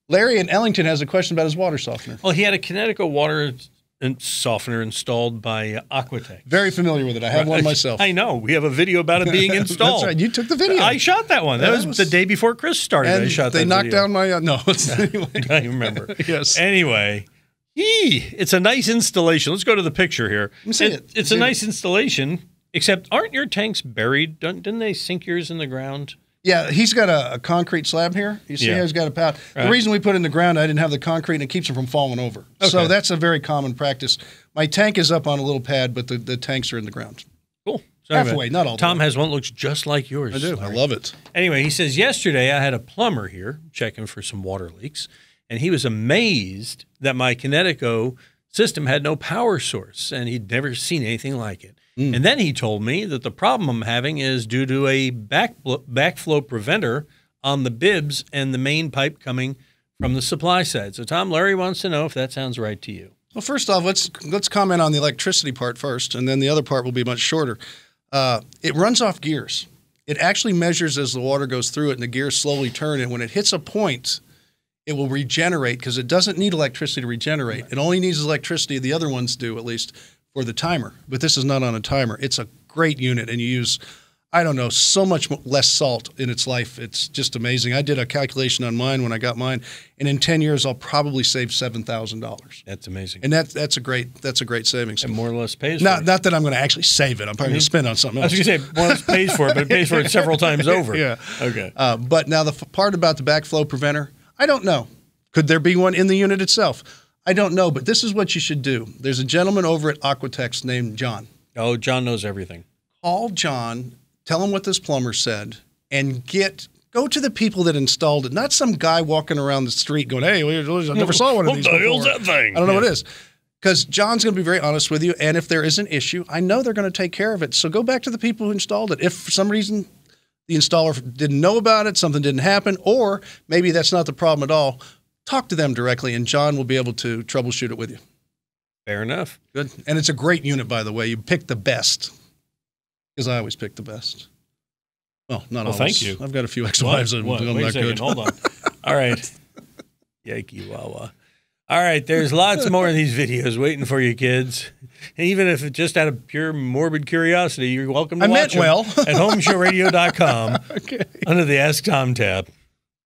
Larry in Ellington has a question about his water softener. Well, he had a Kinetico water softener installed by Aquatech. Very familiar with it. I have one myself. I know. We have a video about it being installed. That's right. You took the video. I shot that one. That was the day before Chris started. And I shot that they knocked video. down my... no, anyway. I remember. Yes. Anyway, it's a nice installation. Let's go to the picture here. Let me see it. It's a nice installation, except aren't your tanks buried? Didn't they sink yours in the ground? Yeah, he's got a concrete slab here. You see how he's got a pad. Right. The reason we put it in the ground, I didn't have the concrete, and it keeps it from falling over. Okay. So that's a very common practice. My tank is up on a little pad, but the tanks are in the ground. Cool. Halfway, not all the way. Tom has one that looks just like yours. I do. I love it. Anyway, he says, yesterday I had a plumber here checking for some water leaks, and he was amazed that my Kinetico system had no power source, and he'd never seen anything like it. And then he told me that the problem I'm having is due to a backflow preventer on the bibs and the main pipe coming from the supply side. So, Tom, Larry wants to know if that sounds right to you. Well, first off, let's comment on the electricity part first, and then the other part will be much shorter. It runs off gears. It actually measures as the water goes through it, and the gears slowly turn. And when it hits a point, it will regenerate because it doesn't need electricity to regenerate. Right. It only needs electricity. The other ones do, at least, for the timer. But this is not on a timer. It's a great unit, and you use, I don't know, so much less salt in its life. It's just amazing. I did a calculation on mine when I got mine, and in 10 years, I'll probably save $7,000. That's amazing. And that's a great savings. And more or less pays for it. Not that I'm going to actually save it. I'm probably going to spend on something else. I was going to say, more or less pays for it, but it pays for it several times over. Yeah. Okay. But now the part about the backflow preventer, I don't know. Could there be one in the unit itself? I don't know, but this is what you should do. There's a gentleman over at Aquatech named John. Oh, John knows everything. Call John, tell him what this plumber said, and go to the people that installed it. Not some guy walking around the street going, hey, I never saw one of these before. What the hell's that thing? I don't know what it is. Because John's going to be very honest with you, and if there is an issue, I know they're going to take care of it. So go back to the people who installed it. If for some reason the installer didn't know about it, something didn't happen, or maybe that's not the problem at all, talk to them directly, and John will be able to troubleshoot it with you. Fair enough. Good. And it's a great unit, by the way. You picked the best, because I always pick the best. Well, not always. Thank you. I've got a few ex-wives that Wait I'm a not second. good. Hold on. All right. Yikey wawa. All right, there's lots more of these videos waiting for you, kids. And even if it's just out of pure morbid curiosity, you're welcome to watch them well. at HomeShowRadio.com under the Ask Tom tab.